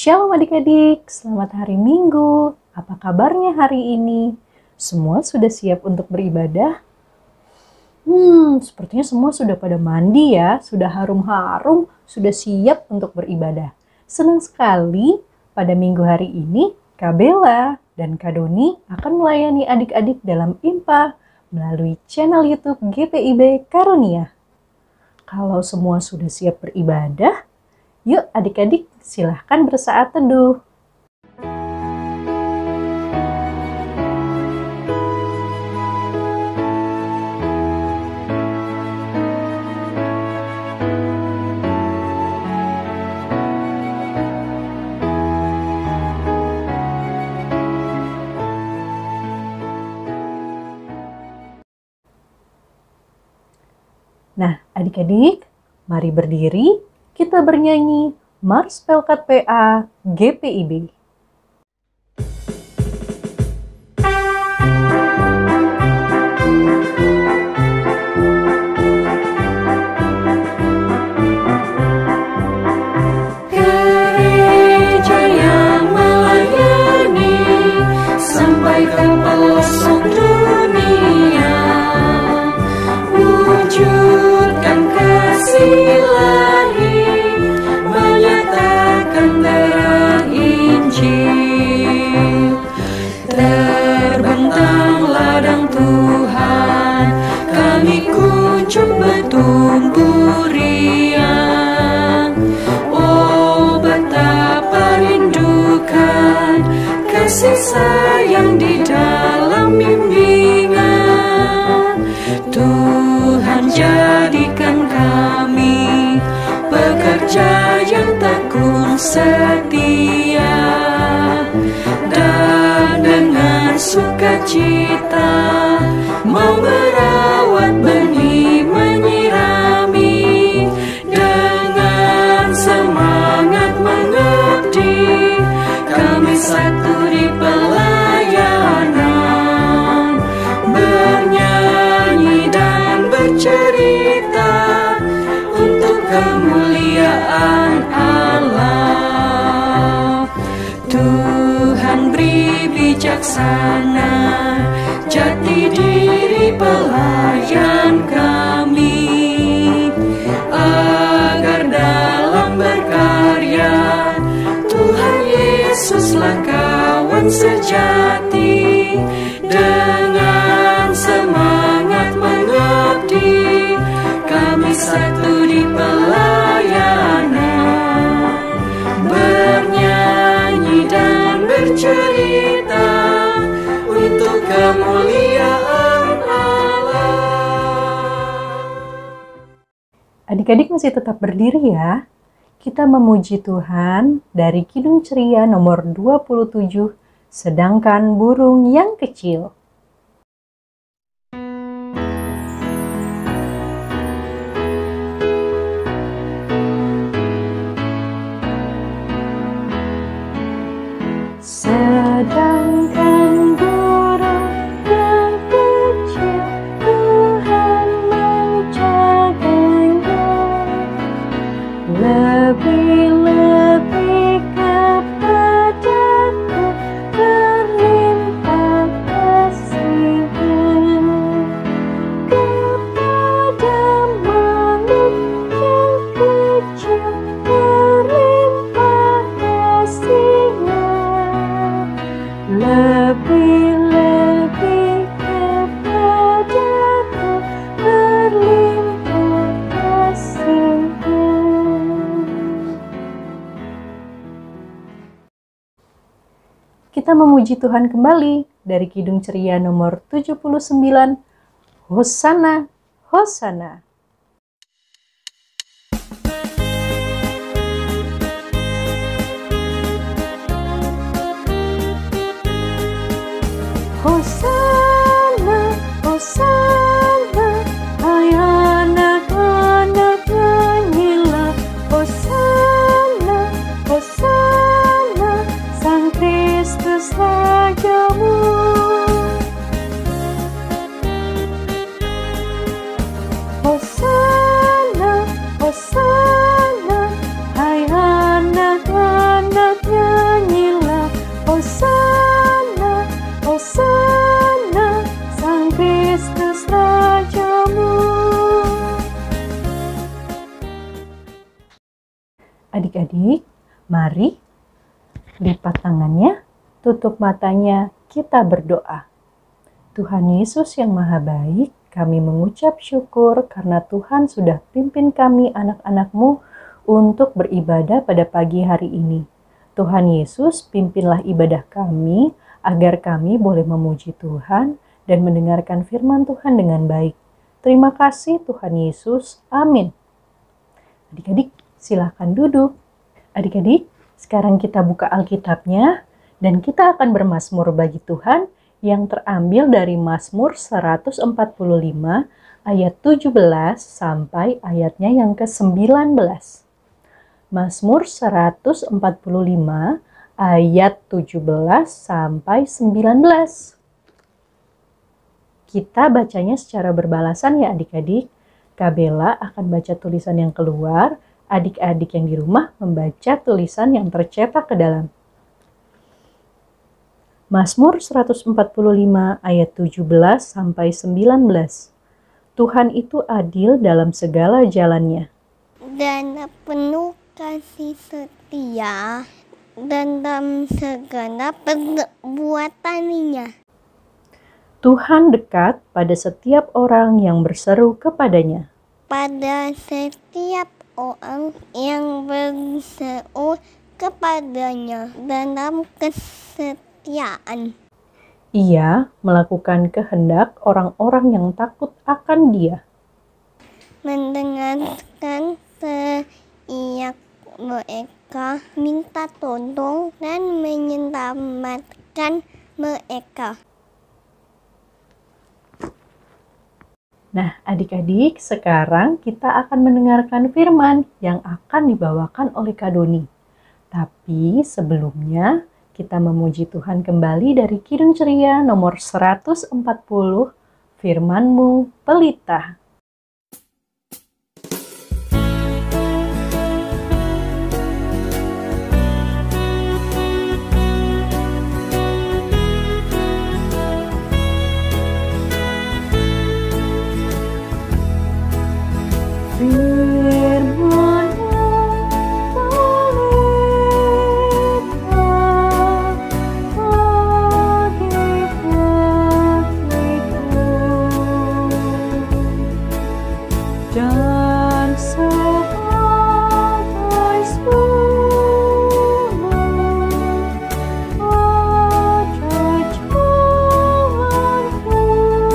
Shalom adik-adik, selamat hari Minggu. Apa kabarnya hari ini? Semua sudah siap untuk beribadah? Sepertinya semua sudah pada mandi ya, sudah harum-harum, sudah siap untuk beribadah. Senang sekali pada minggu hari ini, Kak Bella dan Kak Doni akan melayani adik-adik dalam IMPA melalui channel YouTube GPIB Karunia. Kalau semua sudah siap beribadah, yuk adik-adik silahkan bersaat teduh. Nah, adik-adik, mari berdiri, kita bernyanyi Mars Pelkat PA GPIB. Gereja yang melayani sampai ke pelosok dunia, wujudkan kasih ilahi, menyatakan terang Injil. Terbentang ladang Tuhan, kami kunjung bertumbuh riang. Oh, betapa rindukan kasih sayang di dalam bimbingan. Tuhan jadikan kami pekerja yang tekun setia, dan dengan sukacita mau merawat benih, menyirami, dengan semangat mengabdi, kami satu di pelayanan, bernyanyi dan bercerita untuk kemuliaan Allah. Tuhan beri bijaksana, jati diri pelayan kami, agar dalam berkarya Tuhan Yesuslah kawan sejati. Dengan semangat mengabdi, kami satu di pelayanan, bernyanyi dan bercerita untuk kemuliaan Allah. Adik-adik masih tetap berdiri ya. Kita memuji Tuhan dari Kidung Ceria nomor 27, Sedangkan Burung yang Kecil. Sedangkan burung yang kecil Tuhan menjaganya, lebih-lebih kepadaku berlimpah kasih-Nya. Kepada makhluk yang kecil berlimpah kasih-Nya, lebih-lebih kepadaku berlimpah kasih-Nya. Kita memuji Tuhan kembali dari Kidung Ceria nomor 79, Hosana, Hosana. Hosana, Hosana, hai anak-anak nyanyilah. Hosana, Hosana, Sang Kristus Rajamu. Adik-adik, mari lipat tangannya, tutup matanya, kita berdoa. Tuhan Yesus yang Maha Baik, kami mengucap syukur karena Tuhan sudah pimpin kami anak-anak-Mu untuk beribadah pada pagi hari ini. Tuhan Yesus, pimpinlah ibadah kami agar kami boleh memuji Tuhan dan mendengarkan firman Tuhan dengan baik. Terima kasih Tuhan Yesus. Amin. Adik-adik, silakan duduk. Adik-adik, sekarang kita buka Alkitabnya dan kita akan bermazmur bagi Tuhan yang terambil dari Mazmur 145 ayat 17 sampai ayatnya yang ke-19. Mazmur 145 ayat 17 sampai 19. Kita bacanya secara berbalasan ya adik-adik. Kabela akan baca tulisan yang keluar, adik-adik yang di rumah membaca tulisan yang tercetak ke dalam. Mazmur 145 ayat 17 sampai 19. Tuhan itu adil dalam segala jalannya dan penuh kasih setia dalam segala perbuatannya. Tuhan dekat pada setiap orang yang berseru kepadanya. Pada setiap orang yang berseru kepadanya dalam kesetiaan. Ia melakukan kehendak orang-orang yang takut akan Dia. Mendengarkan teriak mereka, minta tolong dan menyelamatkan mereka. Nah, adik-adik, sekarang kita akan mendengarkan firman yang akan dibawakan oleh Kak Doni. Tapi sebelumnya, kita memuji Tuhan kembali dari Kidung Ceria nomor 140, Firman-Mu Pelita. Dan sebagai sumber ada jalanku. Firman Tuhan,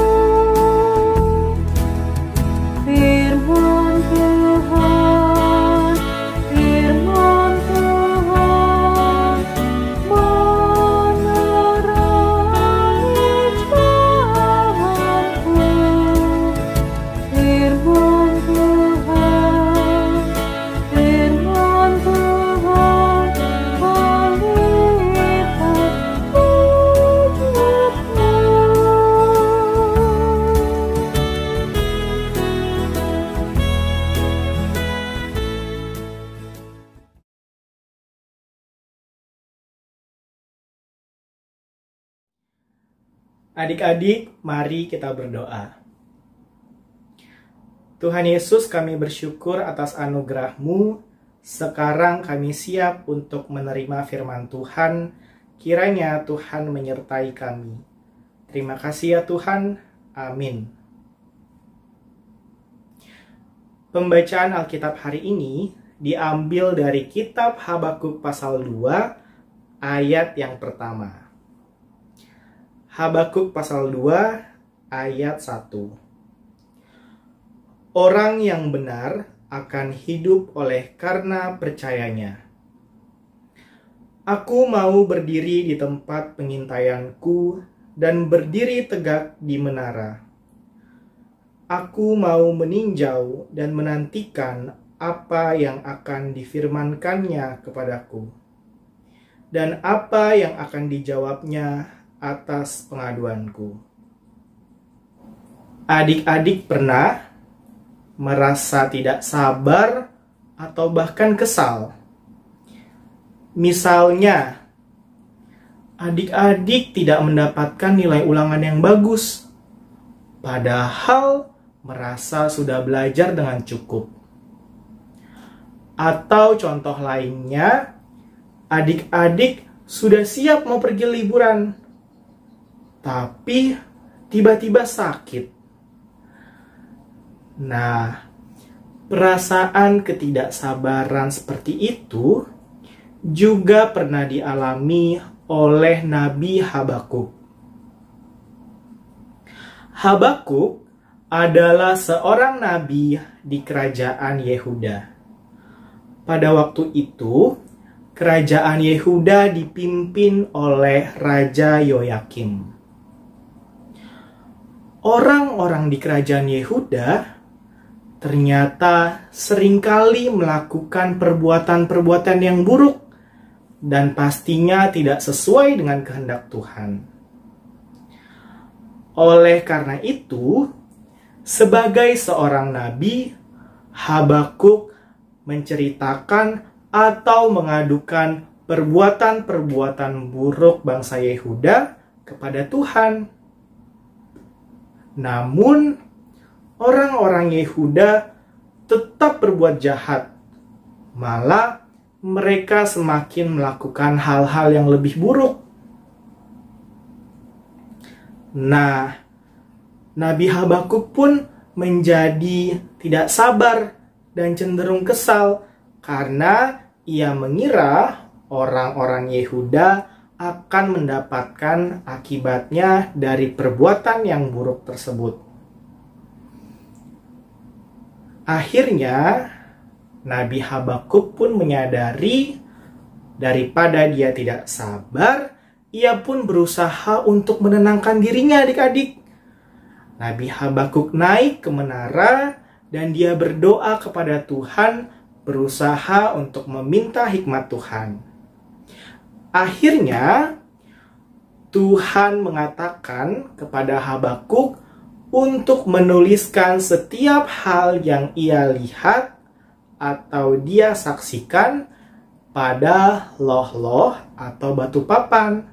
firman Tuhan, menerangi jalanku. Firman Adik-adik, mari kita berdoa. Tuhan Yesus, kami bersyukur atas anugerah-Mu. Sekarang kami siap untuk menerima firman Tuhan. Kiranya Tuhan menyertai kami. Terima kasih ya Tuhan. Amin. Pembacaan Alkitab hari ini diambil dari kitab Habakuk pasal 2 ayat yang pertama. Habakuk pasal 2 ayat 1. Orang yang benar akan hidup oleh karena percayanya. Aku mau berdiri di tempat pengintaianku dan berdiri tegak di menara. Aku mau meninjau dan menantikan apa yang akan difirmankannya kepadaku, dan apa yang akan dijawabnya atas pengaduanku. Adik-adik pernah merasa tidak sabar atau bahkan kesal? Misalnya, adik-adik tidak mendapatkan nilai ulangan yang bagus, padahal merasa sudah belajar dengan cukup. Atau contoh lainnya, adik-adik sudah siap mau pergi liburan, tapi tiba-tiba sakit. Nah, perasaan ketidaksabaran seperti itu juga pernah dialami oleh Nabi Habakuk. Habakuk adalah seorang nabi di kerajaan Yehuda. Pada waktu itu, kerajaan Yehuda dipimpin oleh Raja Yoyakim. Orang-orang di kerajaan Yehuda ternyata seringkali melakukan perbuatan-perbuatan yang buruk dan pastinya tidak sesuai dengan kehendak Tuhan. Oleh karena itu, sebagai seorang nabi, Habakuk menceritakan atau mengadukan perbuatan-perbuatan buruk bangsa Yehuda kepada Tuhan. Namun, orang-orang Yehuda tetap berbuat jahat. Malah, mereka semakin melakukan hal-hal yang lebih buruk. Nah, Nabi Habakuk pun menjadi tidak sabar dan cenderung kesal karena ia mengira orang-orang Yehuda akan mendapatkan akibatnya dari perbuatan yang buruk tersebut. Akhirnya, Nabi Habakuk pun menyadari daripada dia tidak sabar, ia pun berusaha untuk menenangkan dirinya, adik-adik. Nabi Habakuk naik ke menara dan dia berdoa kepada Tuhan, berusaha untuk meminta hikmat Tuhan. Akhirnya, Tuhan mengatakan kepada Habakuk untuk menuliskan setiap hal yang ia lihat atau dia saksikan pada loh-loh atau batu papan.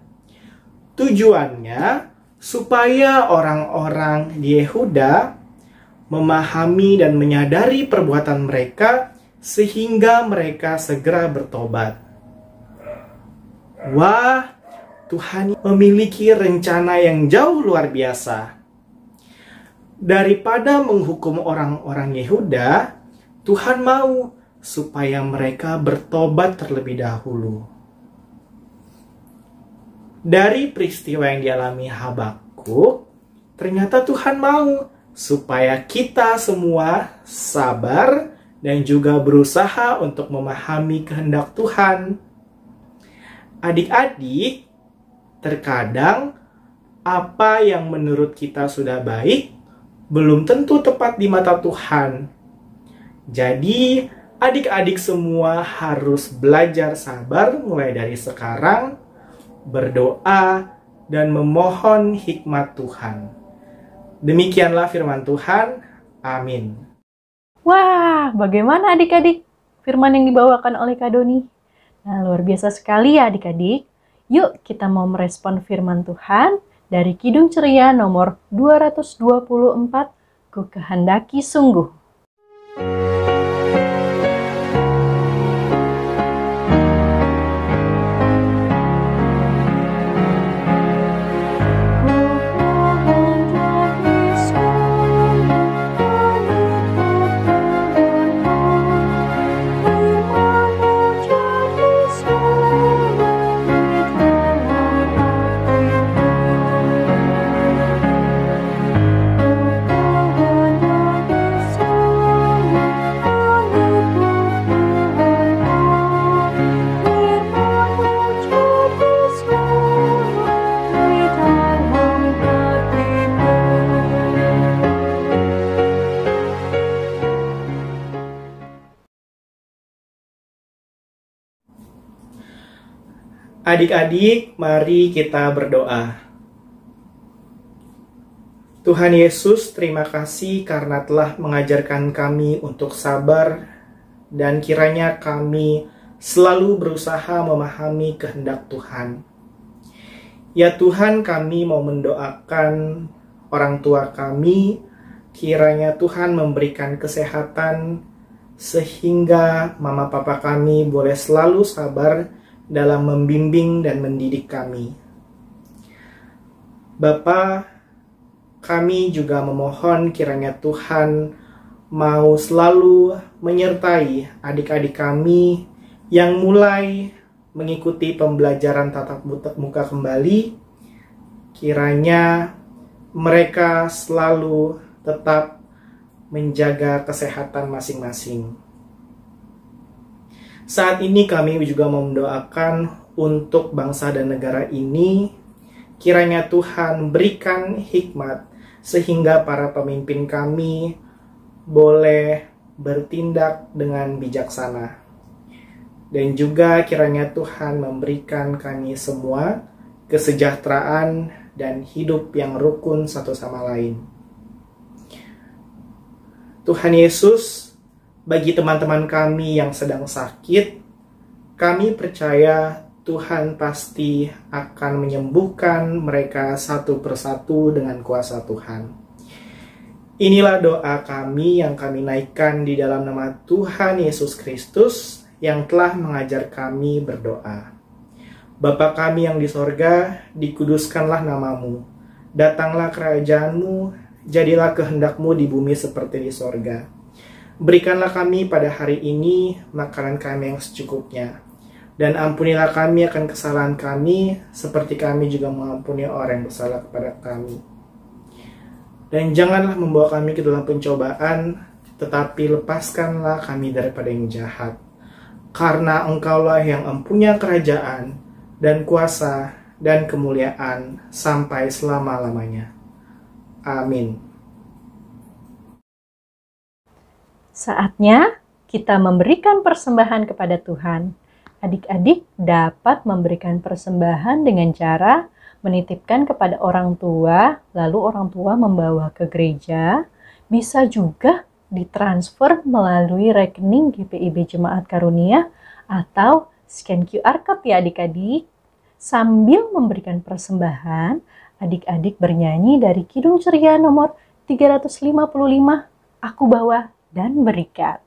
Tujuannya supaya orang-orang di Yehuda memahami dan menyadari perbuatan mereka sehingga mereka segera bertobat. Wah, Tuhan memiliki rencana yang jauh luar biasa. Daripada menghukum orang-orang Yehuda, Tuhan mau supaya mereka bertobat terlebih dahulu. Dari peristiwa yang dialami Habakuk, ternyata Tuhan mau supaya kita semua sabar dan juga berusaha untuk memahami kehendak Tuhan. Adik-adik, terkadang apa yang menurut kita sudah baik belum tentu tepat di mata Tuhan. Jadi, adik-adik semua harus belajar sabar mulai dari sekarang, berdoa, dan memohon hikmat Tuhan. Demikianlah firman Tuhan. Amin. Wah, bagaimana adik-adik firman yang dibawakan oleh Kak Doni? Nah, luar biasa sekali ya adik-adik. Yuk kita mau merespon firman Tuhan dari Kidung Ceria nomor 224, Ku kehendaki sungguh. Adik-adik, mari kita berdoa. Tuhan Yesus, terima kasih karena telah mengajarkan kami untuk sabar dan kiranya kami selalu berusaha memahami kehendak Tuhan. Ya Tuhan, kami mau mendoakan orang tua kami, kiranya Tuhan memberikan kesehatan sehingga mama papa kami boleh selalu sabar dalam membimbing dan mendidik kami. Bapa, kami juga memohon kiranya Tuhan mau selalu menyertai adik-adik kami yang mulai mengikuti pembelajaran tatap muka kembali. Kiranya mereka selalu tetap menjaga kesehatan masing-masing. Saat ini kami juga mendoakan untuk bangsa dan negara ini. Kiranya Tuhan berikan hikmat sehingga para pemimpin kami boleh bertindak dengan bijaksana. Dan juga kiranya Tuhan memberikan kami semua kesejahteraan dan hidup yang rukun satu sama lain. Tuhan Yesus, bagi teman-teman kami yang sedang sakit, kami percaya Tuhan pasti akan menyembuhkan mereka satu persatu dengan kuasa Tuhan. Inilah doa kami yang kami naikkan di dalam nama Tuhan Yesus Kristus yang telah mengajar kami berdoa. Bapa kami yang di sorga, dikuduskanlah namamu. Datanglah kerajaanmu, jadilah kehendak-Mu di bumi seperti di sorga. Berikanlah kami pada hari ini makanan kami yang secukupnya. Dan ampunilah kami akan kesalahan kami, seperti kami juga mengampuni orang yang bersalah kepada kami. Dan janganlah membawa kami ke dalam pencobaan, tetapi lepaskanlah kami daripada yang jahat. Karena Engkaulah yang mempunyai kerajaan, dan kuasa, dan kemuliaan, sampai selama-lamanya. Amin. Saatnya kita memberikan persembahan kepada Tuhan. Adik-adik dapat memberikan persembahan dengan cara menitipkan kepada orang tua, lalu orang tua membawa ke gereja. Bisa juga ditransfer melalui rekening GPIB Jemaat Karunia atau scan QR Code ya adik-adik. Sambil memberikan persembahan, adik-adik bernyanyi dari Kidung Ceria nomor 355, Aku Bawa dan Berikat.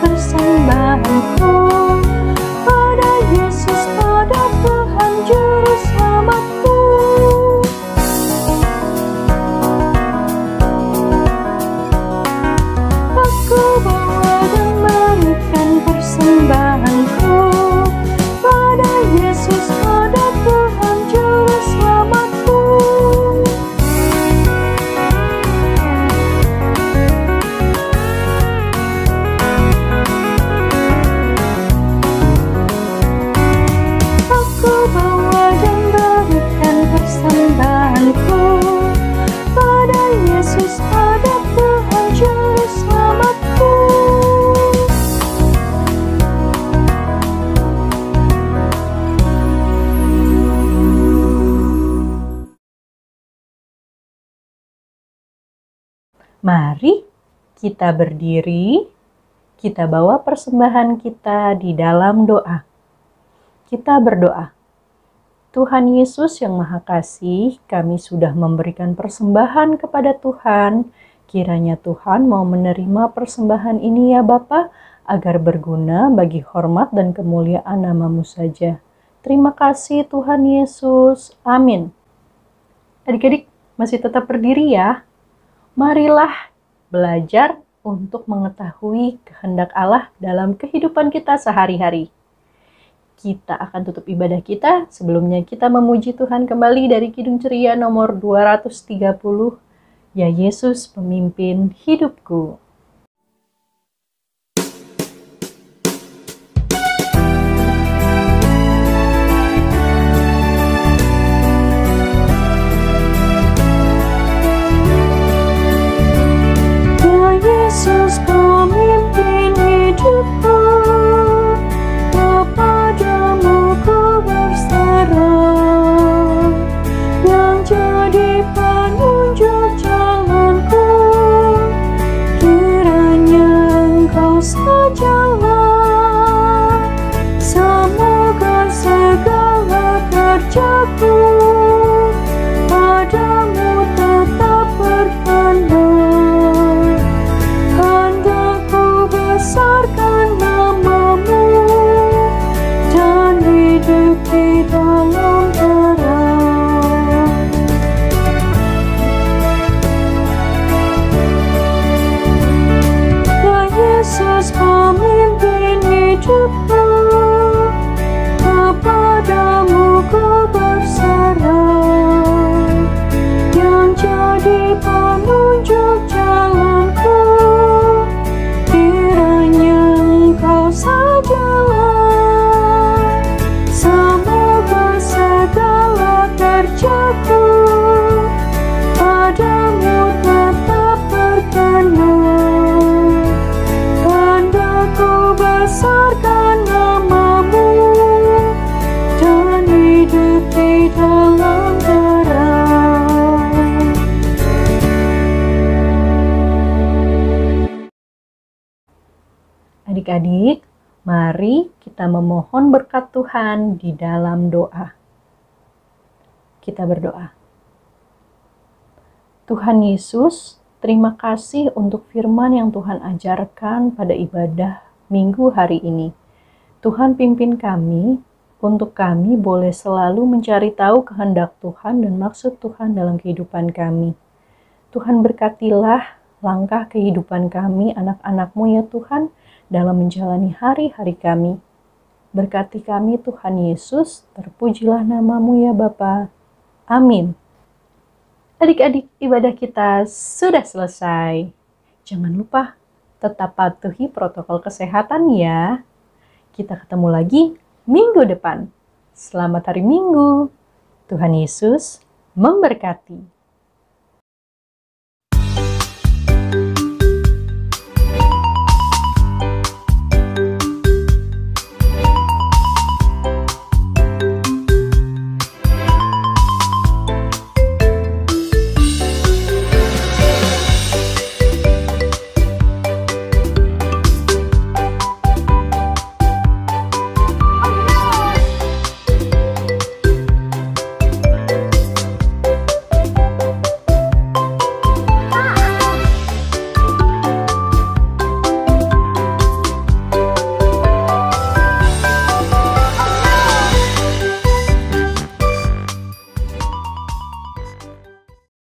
Persembahanku pada Yesus, pada Tuhan Juru Selamatku. Aku bawa dan berikan persembahanku pada Yesus, pada Tuhan Juru Selamatku. Persembahanku pada Yesus, pada Tuhan Juru Selamatku. Mari kita berdiri, kita bawa persembahan kita di dalam doa. Kita berdoa. Tuhan Yesus yang Maha Kasih, kami sudah memberikan persembahan kepada Tuhan. Kiranya Tuhan mau menerima persembahan ini ya Bapa, agar berguna bagi hormat dan kemuliaan nama-Mu saja. Terima kasih Tuhan Yesus. Amin. Adik-adik masih tetap berdiri ya. Marilah belajar untuk mengetahui kehendak Allah dalam kehidupan kita sehari-hari. Kita akan tutup ibadah kita. Sebelumnya kita memuji Tuhan kembali dari Kidung Ceria nomor 230. Ya Yesus, pemimpin hidupku. Ya Yesus, pemimpin hidupku. Kepadamu ku berserah, yang jadi penunjuk jalanku. Kiranya sajalah. Semoga segala kerjaku padamu tetap berkenan. Hendak ku besarkan namamu dan hidup di dalam terang. Ya Yesus, pemimpin hidupku, kepadamu ku berserah. Yang jadi penunjuk jalanku, kiranya Engkau sajalah. Semoga segala kerjaku padamu tetap berkenan. Hendak ku besarkan namamu dan hidup di dalam terang. Adik-adik, mari kita memohon berkat Tuhan di dalam doa. Kita berdoa. Tuhan Yesus, terima kasih untuk firman yang Tuhan ajarkan pada ibadah minggu hari ini. Tuhan pimpin kami, untuk kami boleh selalu mencari tahu kehendak Tuhan dan maksud Tuhan dalam kehidupan kami. Tuhan berkatilah langkah kehidupan kami, anak-anak-Mu ya Tuhan, dalam menjalani hari-hari kami. Berkati kami Tuhan Yesus, terpujilah nama-Mu ya Bapa. Amin. Adik-adik, ibadah kita sudah selesai. Jangan lupa tetap patuhi protokol kesehatan ya. Kita ketemu lagi minggu depan. Selamat hari Minggu. Tuhan Yesus memberkati.